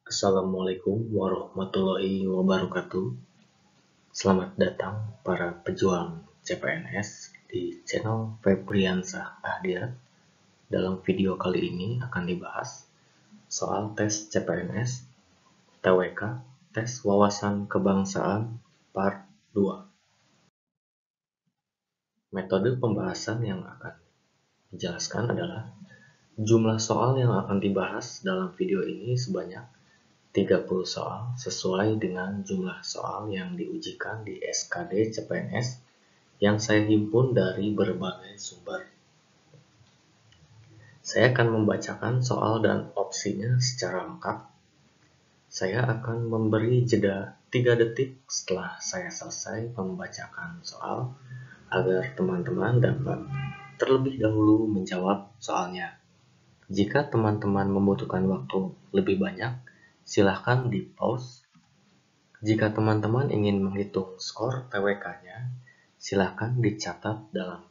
Assalamualaikum warahmatullahi wabarakatuh. Selamat datang para pejuang CPNS di channel Febriansah Ahdiat. Dalam video kali ini akan dibahas soal tes CPNS TWK, tes wawasan kebangsaan part 2. Metode pembahasan yang akan dijelaskan adalah jumlah soal yang akan dibahas dalam video ini sebanyak 30 soal sesuai dengan jumlah soal yang diujikan di SKD CPNS yang saya himpun dari berbagai sumber. Saya akan membacakan soal dan opsinya secara lengkap. Saya akan memberi jeda 3 detik setelah saya selesai membacakan soal agar teman-teman dapat terlebih dahulu menjawab soalnya. Jika teman-teman membutuhkan waktu lebih banyak, silahkan di-pause. Jika teman-teman ingin menghitung skor TWK-nya, silahkan dicatat dalam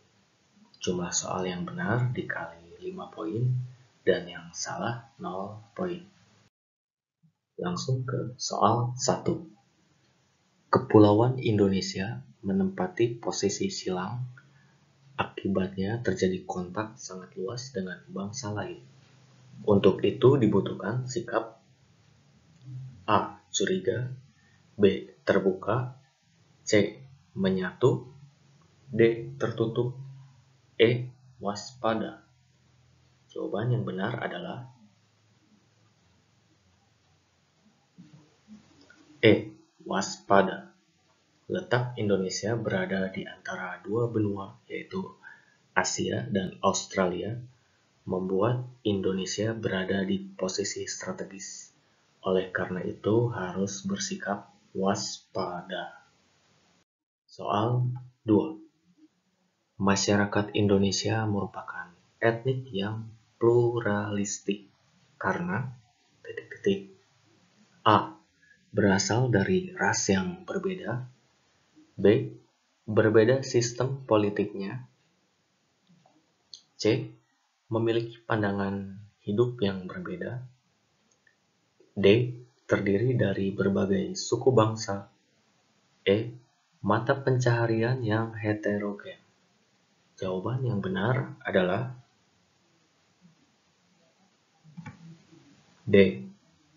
jumlah soal yang benar dikali 5 poin dan yang salah 0 poin. Langsung ke soal 1. Kepulauan Indonesia menempati posisi silang, akibatnya terjadi kontak sangat luas dengan bangsa lain. Untuk itu dibutuhkan sikap A. Curiga, B. Terbuka, C. Menyatu, D. Tertutup, E. Waspada. Jawaban yang benar adalah E. Waspada. Letak Indonesia berada di antara dua benua, yaitu Asia dan Australia, membuat Indonesia berada di posisi strategis. Oleh karena itu harus bersikap waspada. Soal 2. Masyarakat Indonesia merupakan etnik yang pluralistik karena A. Berasal dari ras yang berbeda, B. Berbeda sistem politiknya, C. Memiliki pandangan hidup yang berbeda, D. Terdiri dari berbagai suku bangsa, E. Mata pencaharian yang heterogen. Jawaban yang benar adalah D.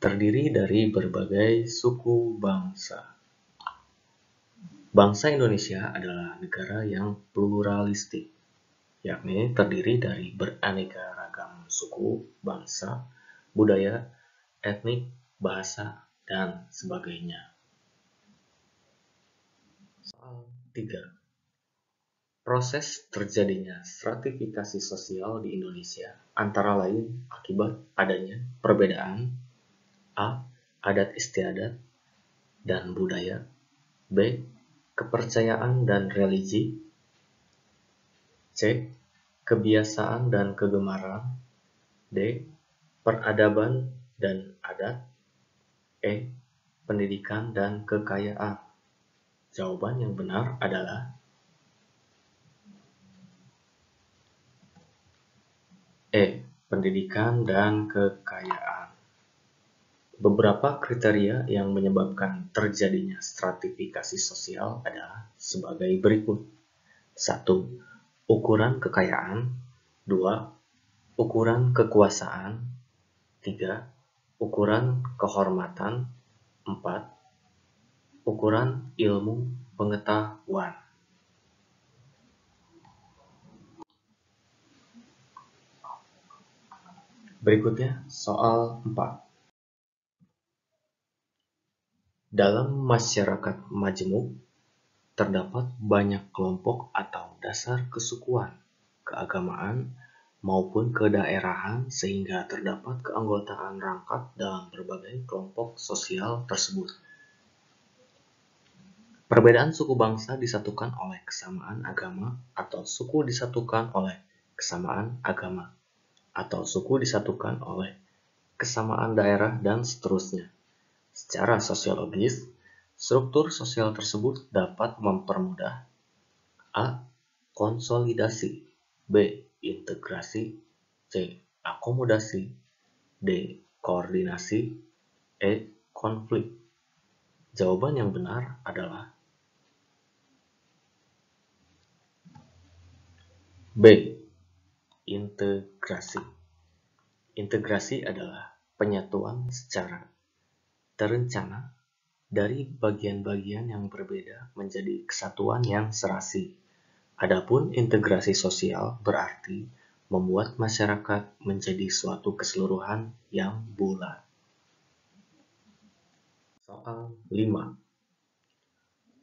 Terdiri dari berbagai suku bangsa. Bangsa Indonesia adalah negara yang pluralistik, yakni terdiri dari beraneka ragam suku, bangsa, budaya, etnik, bahasa, dan sebagainya. Soal 3. Proses terjadinya stratifikasi sosial di Indonesia antara lain akibat adanya perbedaan A. Adat istiadat dan budaya, B. Kepercayaan dan religi, C. Kebiasaan dan kegemaran, D. Peradaban dan adat, E. Pendidikan dan kekayaan. Jawaban yang benar adalah E. Pendidikan dan kekayaan. Beberapa kriteria yang menyebabkan terjadinya stratifikasi sosial adalah sebagai berikut. 1. Ukuran kekayaan. 2. Ukuran kekuasaan. 3. Ukuran kehormatan. 4. Ukuran ilmu pengetahuan. Berikutnya soal 4. Dalam masyarakat majemuk, terdapat banyak kelompok atau dasar kesukuan, keagamaan, maupun kedaerahan sehingga terdapat keanggotaan rangkap dalam berbagai kelompok sosial tersebut. Perbedaan suku bangsa disatukan oleh kesamaan agama atau suku disatukan oleh kesamaan agama atau suku disatukan oleh kesamaan daerah dan seterusnya. Secara sosiologis, struktur sosial tersebut dapat mempermudah A. Konsolidasi, B. Integrasi, C. Akomodasi, D. Koordinasi, E. Konflik. Jawaban yang benar adalah B. Integrasi. Integrasi adalah penyatuan secara terencana dari bagian-bagian yang berbeda menjadi kesatuan yang serasi. Adapun integrasi sosial berarti membuat masyarakat menjadi suatu keseluruhan yang bulat. Soal 5.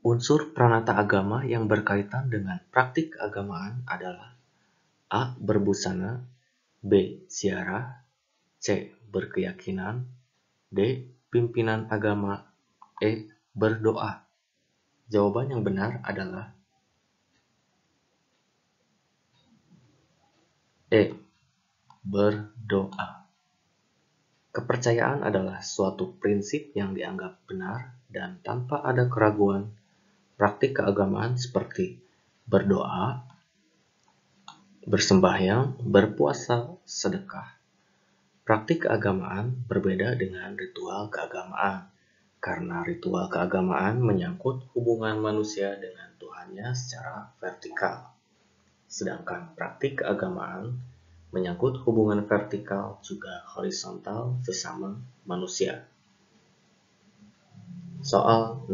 Unsur pranata agama yang berkaitan dengan praktik keagamaan adalah A. Berbusana, B. Ziarah, C. Berkeyakinan, D. Pimpinan agama, E. Berdoa. Jawaban yang benar adalah E. Berdoa. Kepercayaan adalah suatu prinsip yang dianggap benar dan tanpa ada keraguan. Praktik keagamaan seperti berdoa, bersembahyang, berpuasa, sedekah. Praktik keagamaan berbeda dengan ritual keagamaan, karena ritual keagamaan menyangkut hubungan manusia dengan Tuhannya secara vertikal. Sedangkan praktik keagamaan menyangkut hubungan vertikal juga horizontal sesama manusia. Soal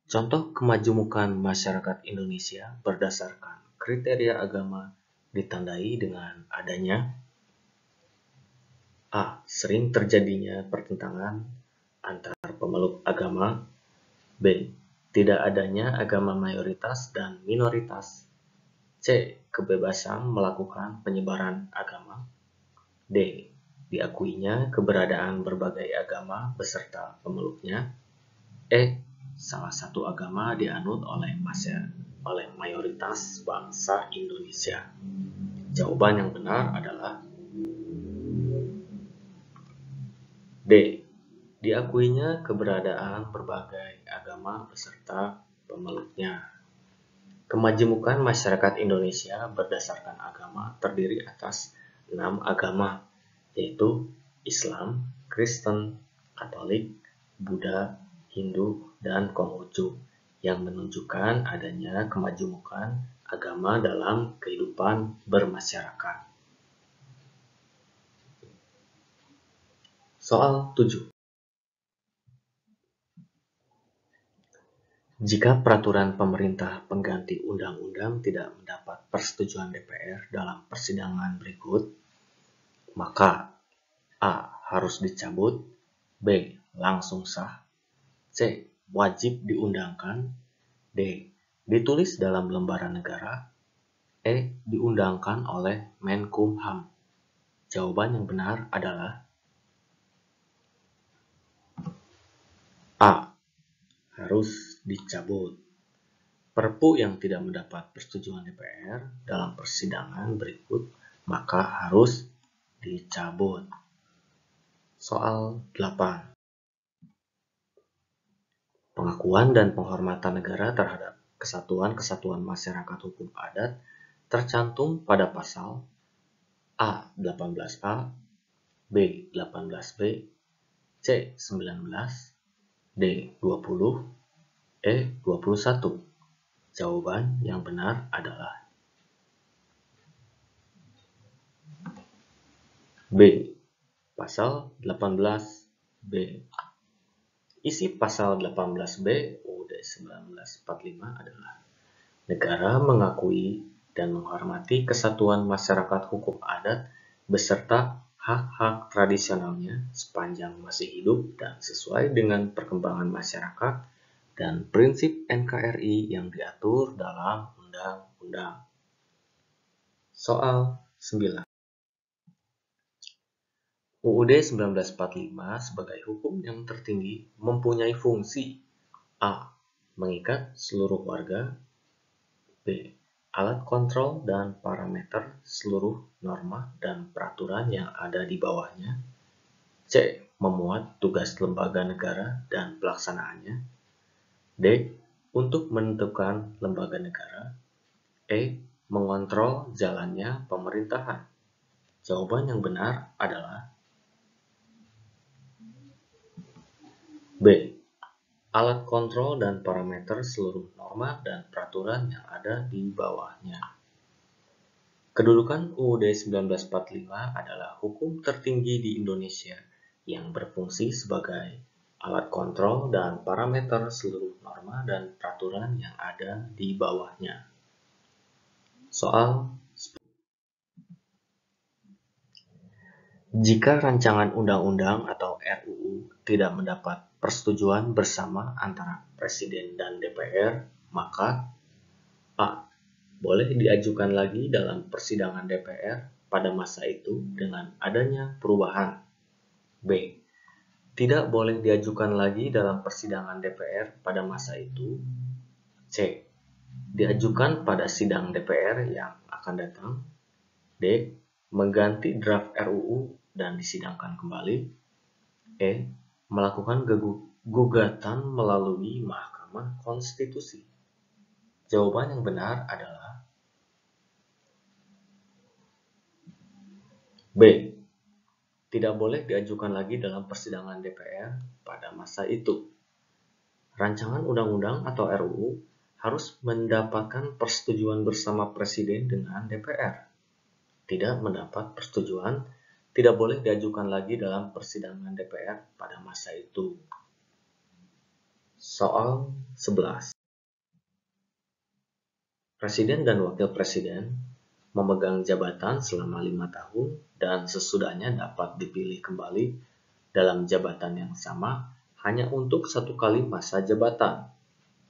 contoh kemajumukan masyarakat Indonesia berdasarkan kriteria agama ditandai dengan adanya A. Sering terjadinya pertentangan antar pemeluk agama. B. Tidak adanya agama mayoritas dan minoritas. C. Kebebasan melakukan penyebaran agama. D. Diakuinya keberadaan berbagai agama beserta pemeluknya. E. Salah satu agama dianut oleh mayoritas bangsa Indonesia. Jawaban yang benar adalah D. Diakuinya keberadaan berbagai agama beserta pemeluknya. Kemajemukan masyarakat Indonesia berdasarkan agama terdiri atas 6 agama, yaitu Islam, Kristen, Katolik, Buddha, Hindu, dan Konghucu, yang menunjukkan adanya kemajemukan agama dalam kehidupan bermasyarakat. Soal 7. Jika peraturan pemerintah pengganti undang-undang tidak mendapat persetujuan DPR dalam persidangan berikut, maka A. Harus dicabut, B. Langsung sah, C. Wajib diundangkan, D. Ditulis dalam lembaran negara, E. Diundangkan oleh Menkumham. Jawaban yang benar adalah A. Harus dicabut. Perpu yang tidak mendapat persetujuan DPR dalam persidangan berikut maka harus dicabut. Soal 8. Pengakuan dan penghormatan negara terhadap kesatuan-kesatuan masyarakat hukum adat tercantum pada pasal A. 18A, B. 18B, C. 19, D. 20, E. 21. Jawaban yang benar adalah B. Pasal 18B. Isi pasal 18B UUD 1945 adalah negara mengakui dan menghormati kesatuan masyarakat hukum adat beserta hak-hak tradisionalnya sepanjang masih hidup dan sesuai dengan perkembangan masyarakat dan prinsip NKRI yang diatur dalam undang-undang. Soal 9. UUD 1945 sebagai hukum yang tertinggi mempunyai fungsi A. Mengikat seluruh warga, B. Alat kontrol dan parameter seluruh norma dan peraturan yang ada di bawahnya, C. Memuat tugas lembaga negara dan pelaksanaannya, D. Untuk menentukan lembaga negara, E. Mengontrol jalannya pemerintahan. Jawaban yang benar adalah B. Alat kontrol dan parameter seluruh norma dan peraturan yang ada di bawahnya. Kedudukan UUD 1945 adalah hukum tertinggi di Indonesia yang berfungsi sebagai alat kontrol dan parameter seluruh norma dan peraturan yang ada di bawahnya. Soal: jika rancangan undang-undang atau RUU tidak mendapat persetujuan bersama antara Presiden dan DPR, maka A. Boleh diajukan lagi dalam persidangan DPR pada masa itu dengan adanya perubahan. B. Tidak boleh diajukan lagi dalam persidangan DPR pada masa itu. C. Diajukan pada sidang DPR yang akan datang. D. Mengganti draft RUU dan disidangkan kembali. E. Melakukan gugatan melalui Mahkamah Konstitusi. Jawaban yang benar adalah B. Tidak boleh diajukan lagi dalam persidangan DPR pada masa itu. Rancangan undang-undang atau RUU harus mendapatkan persetujuan bersama Presiden dengan DPR. Tidak mendapat persetujuan, tidak boleh diajukan lagi dalam persidangan DPR pada masa itu. Soal 11. Presiden dan Wakil Presiden memegang jabatan selama 5 tahun dan sesudahnya dapat dipilih kembali dalam jabatan yang sama hanya untuk 1 kali masa jabatan.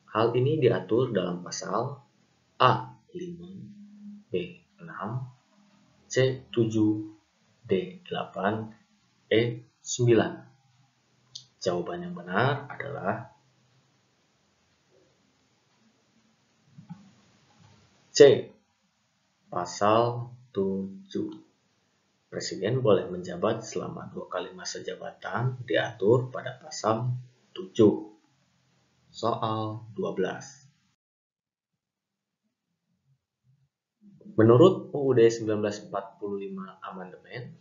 Hal ini diatur dalam pasal A5, B6, C7, D8, E9. Jawaban yang benar adalah C. Pasal 7. Presiden boleh menjabat selama 2 kali masa jabatan diatur pada pasal 7. Soal 12. Menurut UUD 1945 amandemen,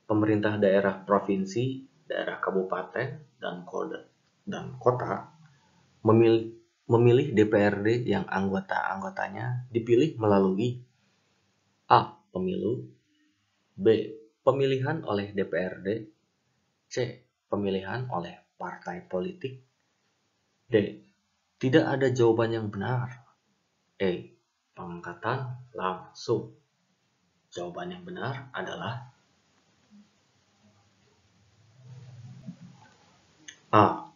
pemerintah daerah provinsi, daerah kabupaten, dan kota memilih DPRD yang anggota-anggotanya dipilih melalui A. Pemilu, B. Pemilihan oleh DPRD, C. Pemilihan oleh partai politik, D. Tidak ada jawaban yang benar, E. Pengangkatan langsung. Jawaban yang benar adalah A.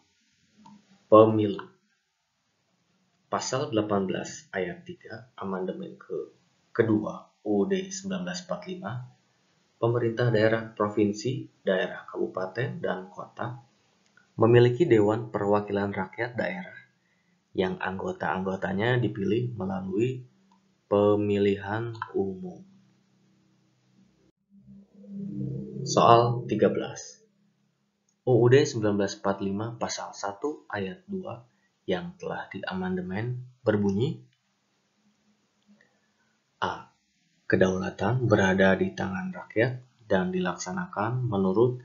Pemilu. Pasal 18 ayat 3 amandemen kedua UUD 1945, pemerintah daerah provinsi, daerah kabupaten, dan kota memiliki Dewan Perwakilan Rakyat Daerah yang anggota-anggotanya dipilih melalui pemilihan umum. Soal 13. UUD 1945 pasal 1 ayat 2 yang telah diamandemen berbunyi: A. Kedaulatan berada di tangan rakyat dan dilaksanakan menurut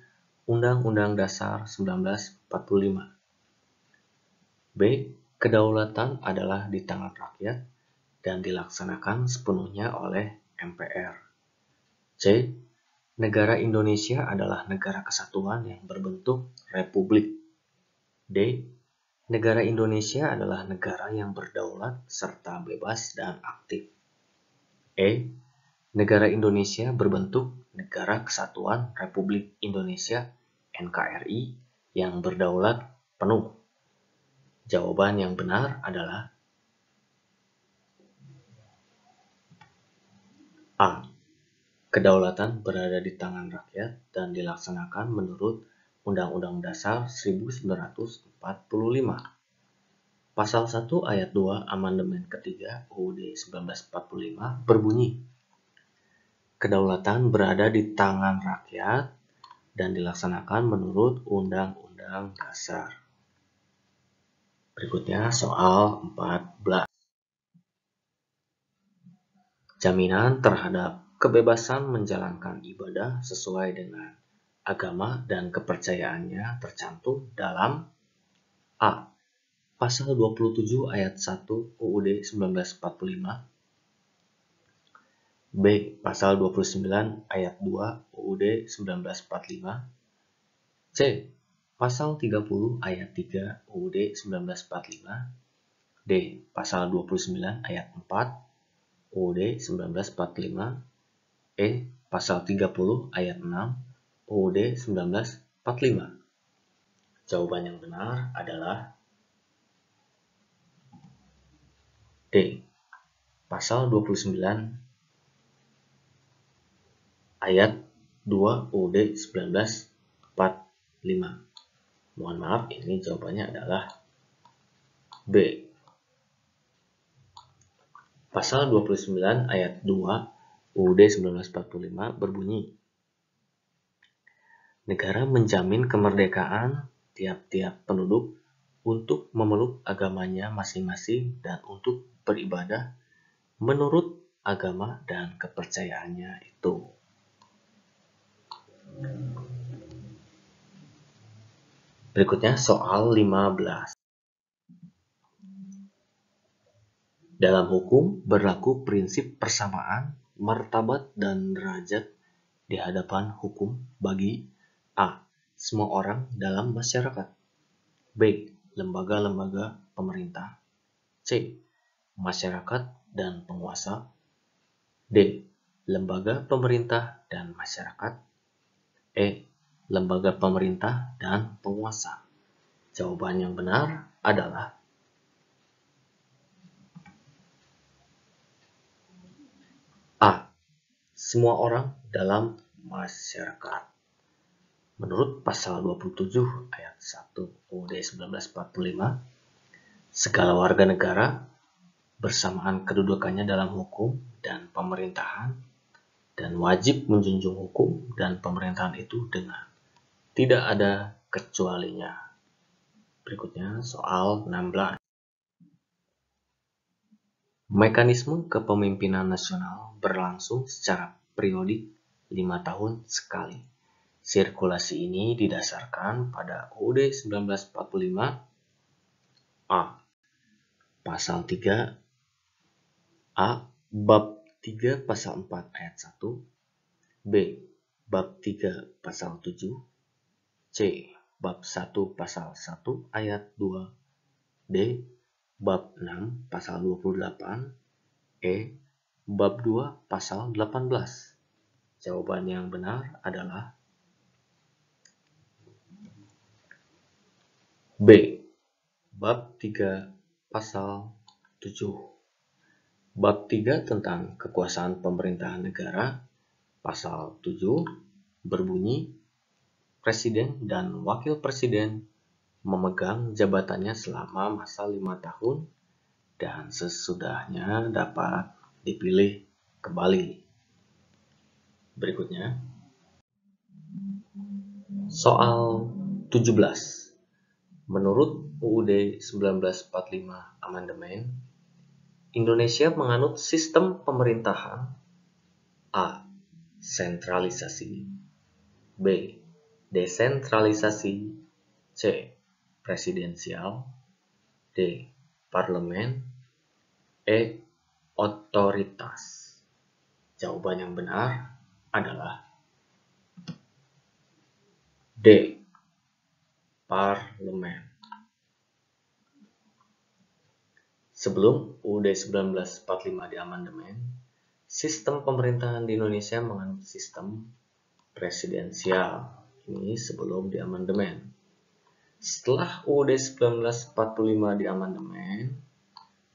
Undang-Undang Dasar 1945. B. Kedaulatan adalah di tangan rakyat dan dilaksanakan sepenuhnya oleh MPR. C. Negara Indonesia adalah negara kesatuan yang berbentuk republik. D. Negara Indonesia adalah negara yang berdaulat serta bebas dan aktif. E. Negara Indonesia berbentuk Negara Kesatuan Republik Indonesia (NKRI) yang berdaulat penuh. Jawaban yang benar adalah A. Kedaulatan berada di tangan rakyat dan dilaksanakan menurut Undang-Undang Dasar 1945. Pasal 1 ayat 2 amandemen ketiga UUD 1945 berbunyi: Kedaulatan berada di tangan rakyat dan dilaksanakan menurut Undang-Undang Dasar. Berikutnya soal 14. Jaminan terhadap kebebasan menjalankan ibadah sesuai dengan agama dan kepercayaannya tercantum dalam A. Pasal 27 ayat 1 UUD 1945, B. Pasal 29 ayat 2 UUD 1945, C. Pasal 30 ayat 3 UUD 1945, D. Pasal 29 ayat 4 UUD 1945, E. Pasal 30 ayat 6 UUD 1945. Jawaban yang benar adalah D. Pasal 29 ayat 2 UUD 1945. Mohon maaf, ini jawabannya adalah B. Pasal 29 ayat 2 UUD 1945 berbunyi, negara menjamin kemerdekaan tiap-tiap penduduk untuk memeluk agamanya masing-masing dan untuk beribadah menurut agama dan kepercayaannya itu. Berikutnya soal 15. Dalam hukum berlaku prinsip persamaan, martabat, dan derajat di hadapan hukum bagi A. Semua orang dalam masyarakat, B. Lembaga-lembaga pemerintah, C. Masyarakat dan penguasa, D. Lembaga pemerintah dan masyarakat, E. Lembaga pemerintah dan penguasa. Jawaban yang benar adalah A. Semua orang dalam masyarakat. Menurut pasal 27 ayat 1 UUD 1945, segala warga negara bersamaan kedudukannya dalam hukum dan pemerintahan dan wajib menjunjung hukum dan pemerintahan itu dengan tidak ada kecualinya. Berikutnya soal 16. Mekanisme kepemimpinan nasional berlangsung secara periodik 5 tahun sekali. Sirkulasi ini didasarkan pada UUD 1945 A. Pasal 3 A. Bab 3 Pasal 4 ayat 1, B. Bab 3 Pasal 7, C. Bab 1 Pasal 1 ayat 2, D. Bab 6 Pasal 28, E. Bab 2 Pasal 18. Jawaban yang benar adalah B. Bab 3 Pasal 7. Bab 3 tentang kekuasaan pemerintahan negara, Pasal 7 berbunyi, Presiden dan Wakil Presiden memegang jabatannya selama masa 5 tahun dan sesudahnya dapat dipilih kembali. Berikutnya, soal 17. Menurut UUD 1945 Amandemen, Indonesia menganut sistem pemerintahan A. Sentralisasi, B. Desentralisasi, C. Presidensial, D. Parlemen, E. Otoritas. Jawaban yang benar adalah D. Parlemen. Sebelum UUD 1945 diamandemen, sistem pemerintahan di Indonesia menganut sistem presidensial. Ini sebelum diamandemen. Setelah UUD 1945 diamandemen,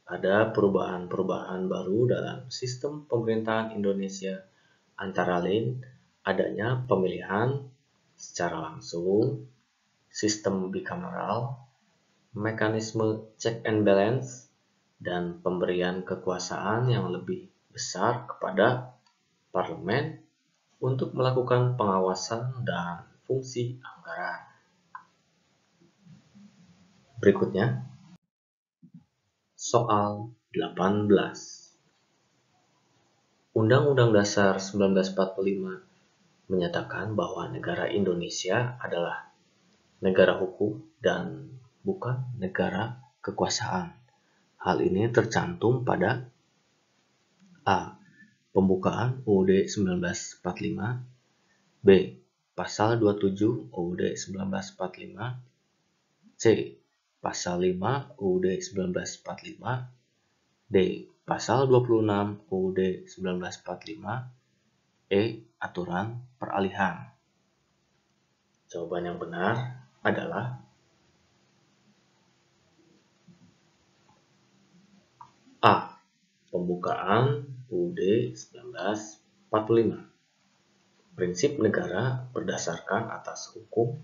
ada perubahan-perubahan baru dalam sistem pemerintahan Indonesia, antara lain adanya pemilihan secara langsung, sistem bicameral, mekanisme check and balance, dan pemberian kekuasaan yang lebih besar kepada parlemen untuk melakukan pengawasan dan fungsi anggaran. Berikutnya, soal 18. Undang-Undang Dasar 1945 menyatakan bahwa negara Indonesia adalah negara hukum dan bukan negara kekuasaan. Hal ini tercantum pada A. Pembukaan UUD 1945, B. Pasal 27 UUD 1945, C. Pasal 5 UUD 1945, D. Pasal 26 UUD 1945, E. Aturan peralihan. Jawaban yang benar adalah A. Pembukaan UUD 1945. Prinsip negara berdasarkan atas hukum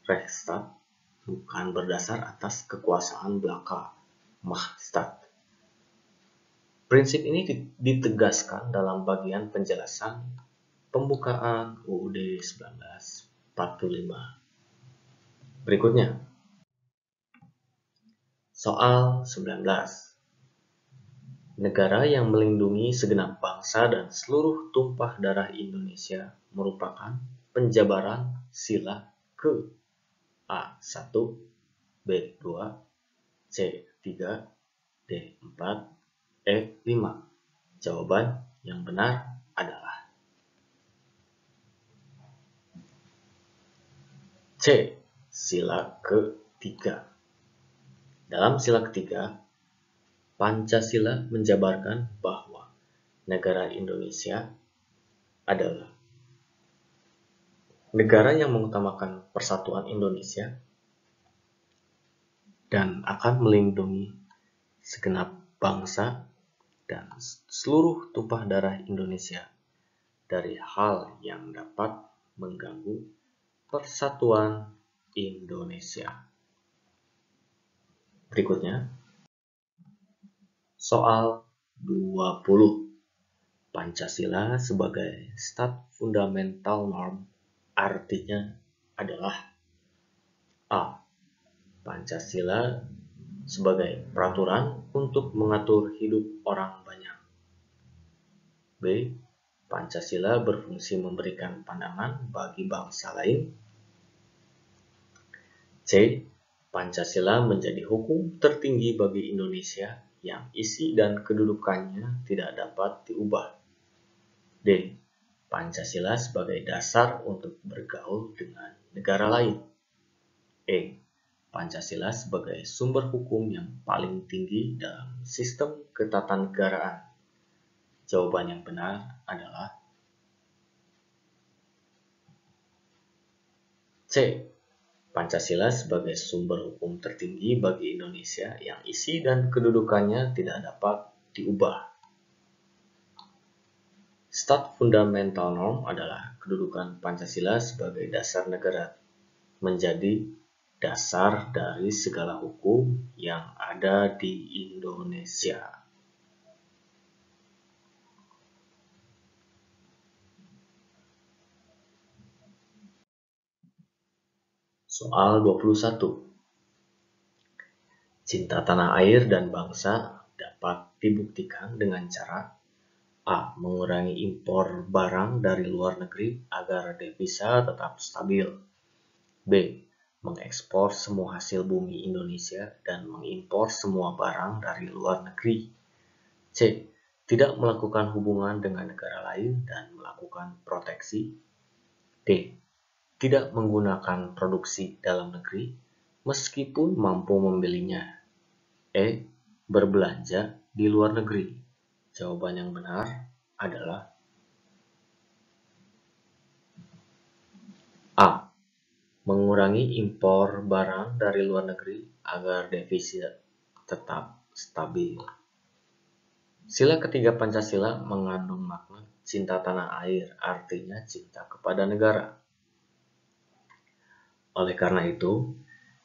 Rechtsstaat, bukan berdasar atas kekuasaan belaka Machtstaat. Prinsip ini ditegaskan dalam bagian penjelasan pembukaan UUD 1945. Berikutnya, soal 19. Negara yang melindungi segenap bangsa dan seluruh tumpah darah Indonesia merupakan penjabaran sila ke A1, B2, C3, D4, E5. Jawaban yang benar adalah C. Sila ketiga. Dalam sila ketiga, Pancasila menjabarkan bahwa negara Indonesia adalah negara yang mengutamakan persatuan Indonesia dan akan melindungi segenap bangsa dan seluruh tumpah darah Indonesia dari hal yang dapat mengganggu persatuan Indonesia. Berikutnya, soal 20. Pancasila sebagai stat fundamental norm artinya adalah A. Pancasila sebagai peraturan untuk mengatur hidup orang banyak. B. Pancasila berfungsi memberikan pandangan bagi bangsa lain. C. Pancasila menjadi hukum tertinggi bagi Indonesia yang isi dan kedudukannya tidak dapat diubah. D. Pancasila sebagai dasar untuk bergaul dengan negara lain. E. Pancasila sebagai sumber hukum yang paling tinggi dalam sistem ketatanegaraan. Jawaban yang benar adalah C. Pancasila sebagai sumber hukum tertinggi bagi Indonesia yang isi dan kedudukannya tidak dapat diubah. Stat fundamental norm adalah kedudukan Pancasila sebagai dasar negara, menjadi dasar dari segala hukum yang ada di Indonesia. Soal 21. Cinta tanah air dan bangsa dapat dibuktikan dengan cara A. Mengurangi impor barang dari luar negeri agar devisa tetap stabil. B. Mengekspor semua hasil bumi Indonesia dan mengimpor semua barang dari luar negeri. C. Tidak melakukan hubungan dengan negara lain dan melakukan proteksi. D. Tidak menggunakan produksi dalam negeri meskipun mampu membelinya. E. Berbelanja di luar negeri. Jawaban yang benar adalah A. Mengurangi impor barang dari luar negeri agar devisa tetap stabil. Sila ketiga Pancasila mengandung makna cinta tanah air, artinya cinta kepada negara. Oleh karena itu,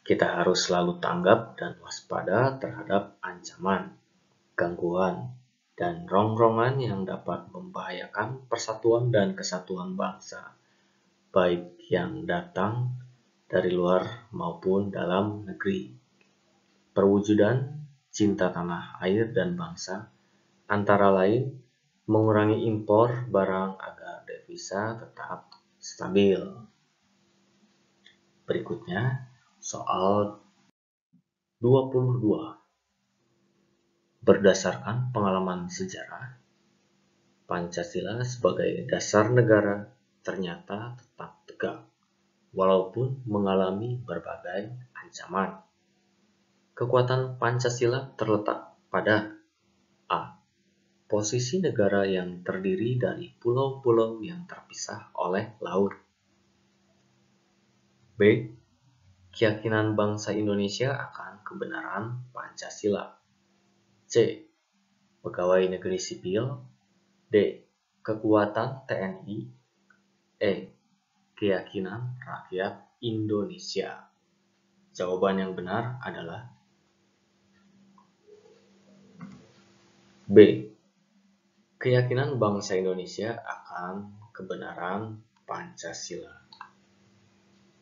kita harus selalu tanggap dan waspada terhadap ancaman, gangguan, dan rongrongan yang dapat membahayakan persatuan dan kesatuan bangsa, baik yang datang dari luar maupun dalam negeri. Perwujudan cinta tanah air dan bangsa antara lain mengurangi impor barang agar devisa tetap stabil. Berikutnya, soal 22. Berdasarkan pengalaman sejarah, Pancasila sebagai dasar negara ternyata tetap tegak, walaupun mengalami berbagai ancaman. Kekuatan Pancasila terletak pada A. Posisi negara yang terdiri dari pulau-pulau yang terpisah oleh laut. B. Keyakinan bangsa Indonesia akan kebenaran Pancasila. C. Pegawai negeri sipil. D. Kekuatan TNI. E. Keyakinan rakyat Indonesia. Jawaban yang benar adalah B. Keyakinan bangsa Indonesia akan kebenaran Pancasila.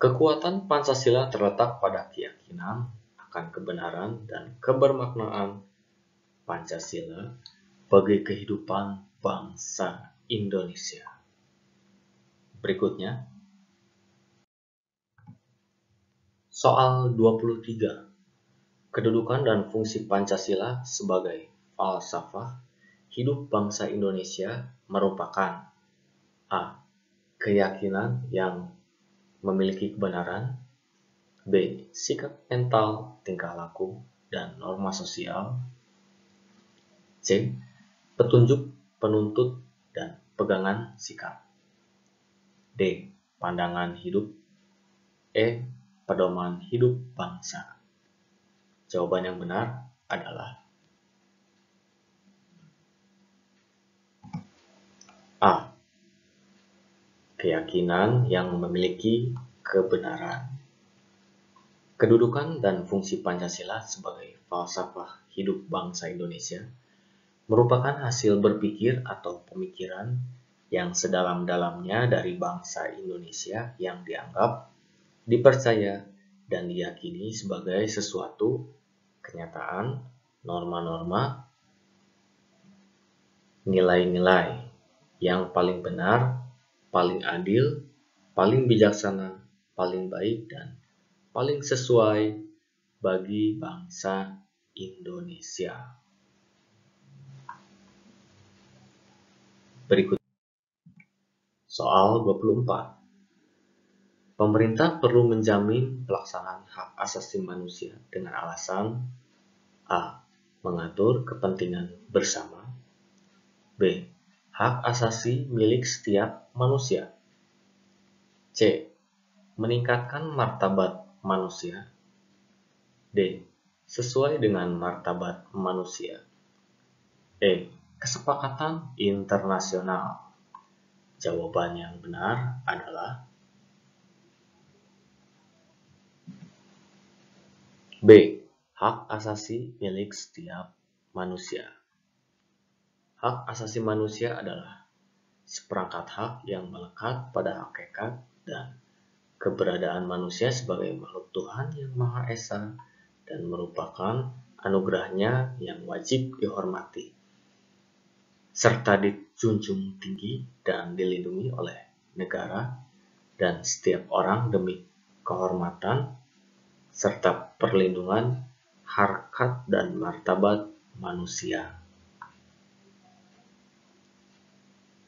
Kekuatan Pancasila terletak pada keyakinan akan kebenaran dan kebermaknaan Pancasila bagi kehidupan bangsa Indonesia. Berikutnya, soal 23. Kedudukan dan fungsi Pancasila sebagai falsafah hidup bangsa Indonesia merupakan A. Keyakinan yang memiliki kebenaran. B. Sikap mental, tingkah laku, dan norma sosial. C. Petunjuk, penuntut, dan pegangan sikap. D. Pandangan hidup. E. Pedoman hidup bangsa. Jawaban yang benar adalah A. Keyakinan yang memiliki kebenaran. Kedudukan dan fungsi Pancasila sebagai falsafah hidup bangsa Indonesia merupakan hasil berpikir atau pemikiran yang sedalam-dalamnya dari bangsa Indonesia yang dianggap, dipercaya, dan diyakini sebagai sesuatu kenyataan, norma-norma, nilai-nilai yang paling benar, paling adil, paling bijaksana, paling baik, dan paling sesuai bagi bangsa Indonesia. Berikut soal 24. Pemerintah perlu menjamin pelaksanaan hak asasi manusia dengan alasan A. Mengatur kepentingan bersama. B. Hak asasi milik setiap manusia. C. Meningkatkan martabat manusia. D. Sesuai dengan martabat manusia. E. Kesepakatan internasional. Jawaban yang benar adalah B. Hak asasi milik setiap manusia. Hak asasi manusia adalah seperangkat hak yang melekat pada hakikat dan keberadaan manusia sebagai makhluk Tuhan yang Maha Esa dan merupakan anugerahnya yang wajib dihormati, serta dijunjung tinggi dan dilindungi oleh negara dan setiap orang demi kehormatan serta perlindungan harkat dan martabat manusia.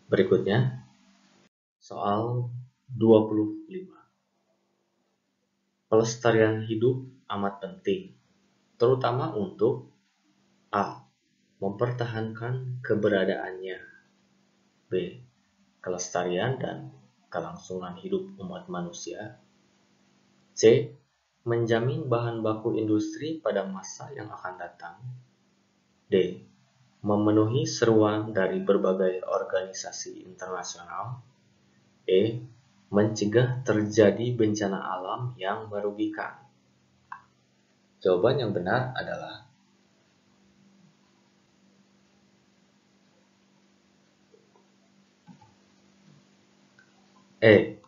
Berikutnya, soal 25. Pelestarian hidup amat penting, terutama untuk A. Mempertahankan keberadaannya. B. Kelestarian dan kelangsungan hidup umat manusia. C. Menjamin bahan baku industri pada masa yang akan datang. D. Memenuhi seruan dari berbagai organisasi internasional. E. Mencegah terjadi bencana alam yang merugikan. Jawaban yang benar adalah E.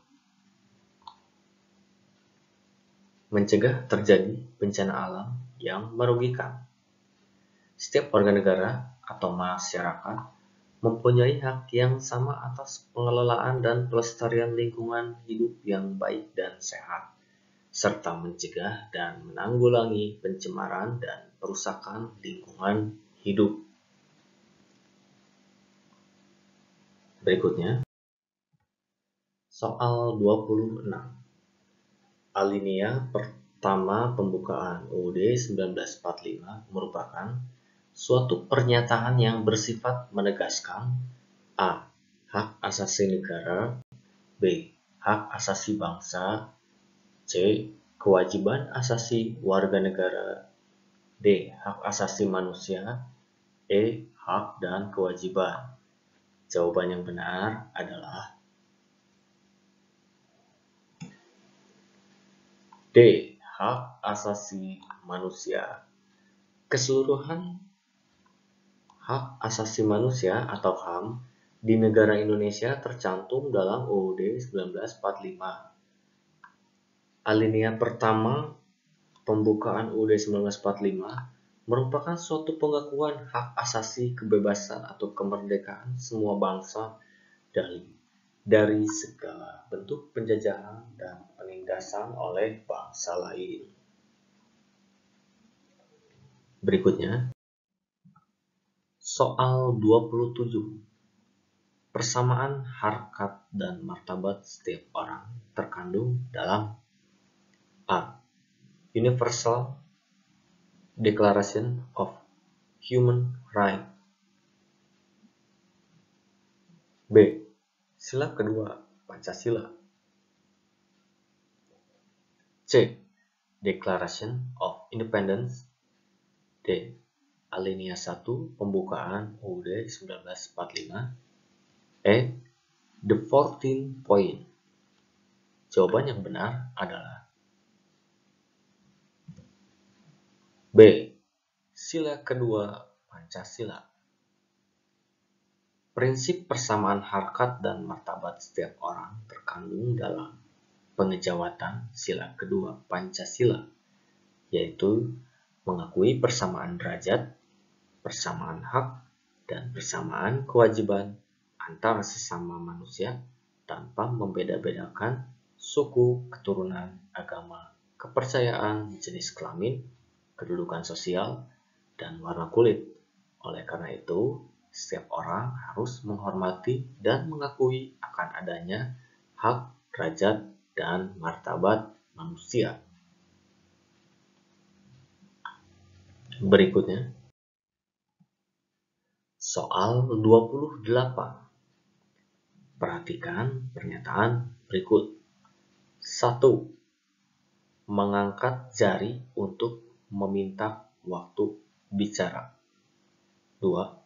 Mencegah terjadi bencana alam yang merugikan. Setiap warga negara atau masyarakat mempunyai hak yang sama atas pengelolaan dan pelestarian lingkungan hidup yang baik dan sehat, serta mencegah dan menanggulangi pencemaran dan perusakan lingkungan hidup. Berikutnya, soal 26. Alinea pertama pembukaan UUD 1945 merupakan suatu pernyataan yang bersifat menegaskan a. Hak asasi negara, b. Hak asasi bangsa, c. Kewajiban asasi warga negara, d. Hak asasi manusia, e. Hak dan kewajiban. Jawaban yang benar adalah D. Hak asasi manusia. Keseluruhan hak asasi manusia atau HAM di negara Indonesia tercantum dalam UUD 1945. Alinea pertama pembukaan UUD 1945 merupakan suatu pengakuan hak asasi kebebasan atau kemerdekaan semua bangsa dari segala bentuk penjajahan dan penindasan oleh bangsa lain. Berikutnya, soal 27. Persamaan harkat dan martabat setiap orang terkandung dalam a. Universal Declaration of Human Rights, b. Sila kedua Pancasila, c. Declaration of Independence, d. Alinea 1 pembukaan UUD 1945, e. The 14 Point. Jawaban yang benar adalah b. Sila kedua Pancasila. Prinsip persamaan harkat dan martabat setiap orang terkandung dalam pengejawatan sila kedua Pancasila, yaitu mengakui persamaan derajat, persamaan hak, dan persamaan kewajiban antara sesama manusia tanpa membeda-bedakan suku, keturunan, agama, kepercayaan, jenis kelamin, kedudukan sosial, dan warna kulit. Oleh karena itu, setiap orang harus menghormati dan mengakui akan adanya hak, derajat, dan martabat manusia. Berikutnya, soal 28. Perhatikan pernyataan berikut. 1. Mengangkat jari untuk meminta waktu bicara. 2.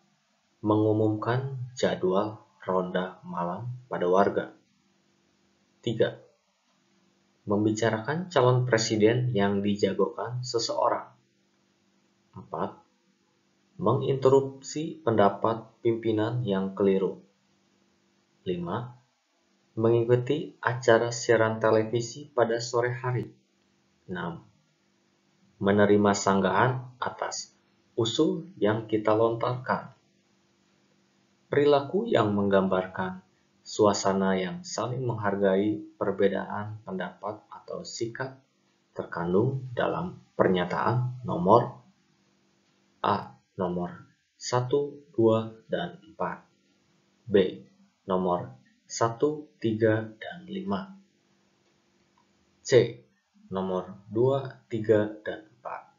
Mengumumkan jadwal ronda malam pada warga. 3. Membicarakan calon presiden yang dijagokan seseorang. 4. Menginterupsi pendapat pimpinan yang keliru. 5. Mengikuti acara siaran televisi pada sore hari. 6. Menerima sanggahan atas usul yang kita lontarkan. Perilaku yang menggambarkan suasana yang saling menghargai perbedaan pendapat atau sikap terkandung dalam pernyataan nomor A. Nomor 1, 2, dan 4. B. Nomor 1, 3, dan 5. C. Nomor 2, 3, dan 4.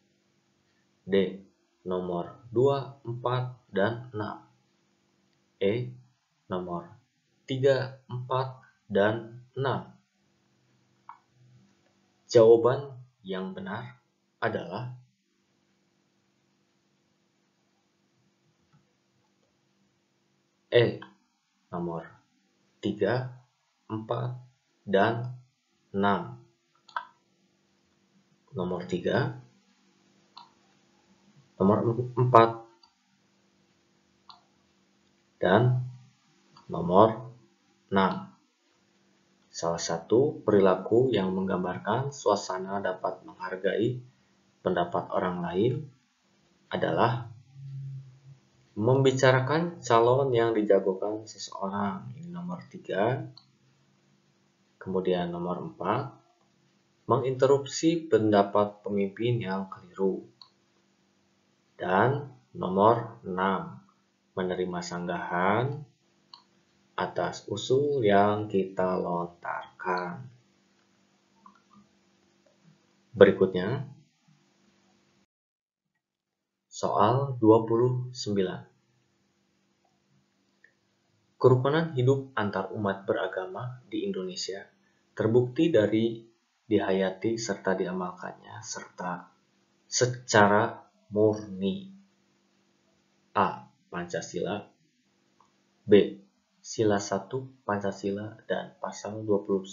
D. Nomor 2, 4, dan 6. E. Nomor 3, 4, dan 6. Jawaban yang benar adalah E. Nomor 3, 4, dan 6. Nomor 3, nomor 4, dan nomor 6. Salah satu perilaku yang menggambarkan suasana dapat menghargai pendapat orang lain adalah Membicarakan calon yang dijagokan seseorang. Ini nomor 3. Kemudian nomor 4. Menginterupsi pendapat pemimpin yang keliru. Dan nomor 6. Menerima sanggahan atas usul yang kita lontarkan. Berikutnya, soal 29. Kerukunan hidup antar umat beragama di Indonesia terbukti dari dihayati serta diamalkannya serta secara murni. A. Pancasila. B. Sila 1 Pancasila dan Pasal 29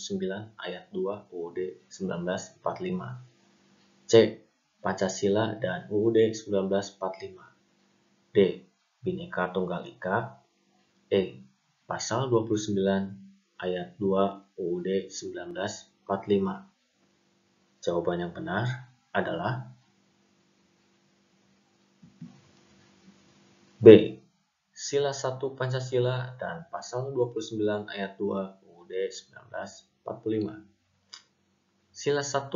Ayat 2 UUD 1945. C. Pancasila dan UUD 1945. D. Bhinneka Tunggal Ika. E. Pasal 29 Ayat 2 UUD 1945. Jawaban yang benar adalah B. Sila 1 Pancasila dan Pasal 29 Ayat 2 UUD 1945. Sila 1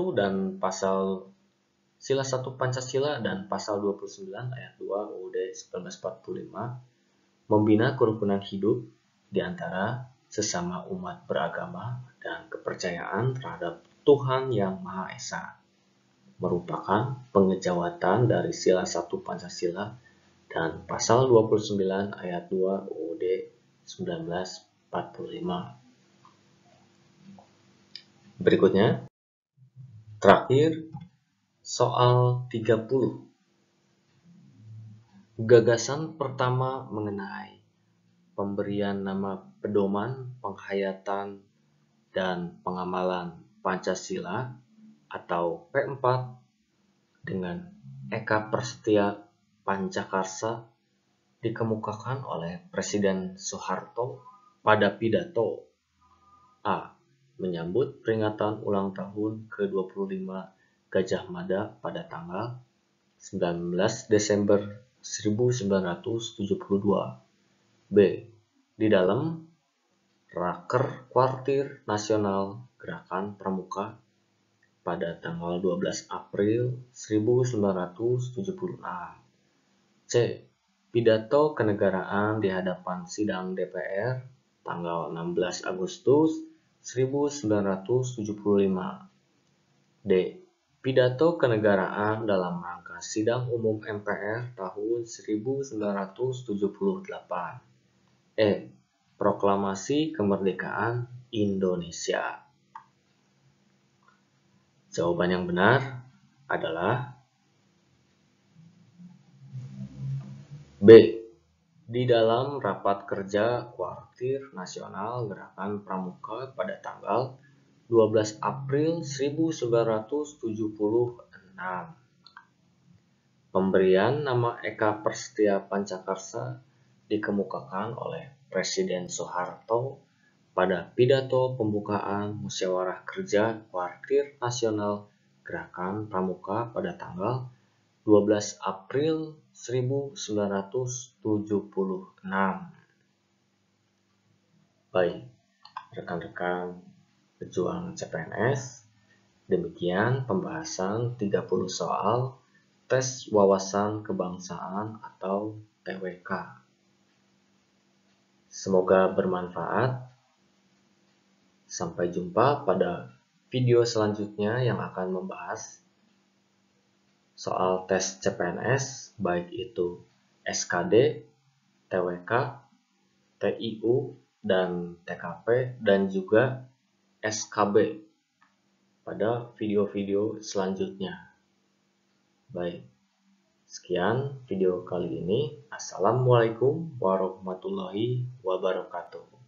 Pancasila dan Pasal 29 Ayat 2 UUD 1945 membina kerukunan hidup di antara sesama umat beragama dan kepercayaan terhadap Tuhan Yang Maha Esa, merupakan pengejawatan dari Sila 1 Pancasila dan Pasal 29 Ayat 2 UUD 1945. Berikutnya, terakhir, soal 30. Gagasan pertama mengenai pemberian nama pedoman, penghayatan, dan pengamalan Pancasila atau P4 dengan Eka Prasetya Pancakarsa dikemukakan oleh Presiden Soeharto pada pidato A. Menyambut peringatan ulang tahun ke-25 Gajah Mada pada tanggal 19 Desember 1972. B. Di dalam Raker Kuartir Nasional Gerakan Pramuka pada tanggal 12 April 1976. C. Pidato kenegaraan di hadapan sidang DPR tanggal 16 Agustus 1975. D. Pidato kenegaraan dalam rangka sidang umum MPR tahun 1978. E. Proklamasi Kemerdekaan Indonesia. Jawaban yang benar adalah B. Di dalam rapat kerja Kuartir Nasional Gerakan Pramuka pada tanggal 12 April 1976. Pemberian nama Eka Prasetya Pancakarsa dikemukakan oleh Presiden Soeharto pada pidato pembukaan Musyawarah Kerja Kuartir Nasional Gerakan Pramuka pada tanggal 12 April 1976. Baik, rekan-rekan pejuang CPNS, demikian pembahasan 30 soal tes wawasan kebangsaan atau TWK. Semoga bermanfaat. Sampai jumpa pada video selanjutnya yang akan membahas soal tes CPNS, baik itu SKD, TWK, TIU, dan TKP, dan juga SKB pada video-video selanjutnya. Baik, sekian video kali ini. Assalamualaikum warahmatullahi wabarakatuh.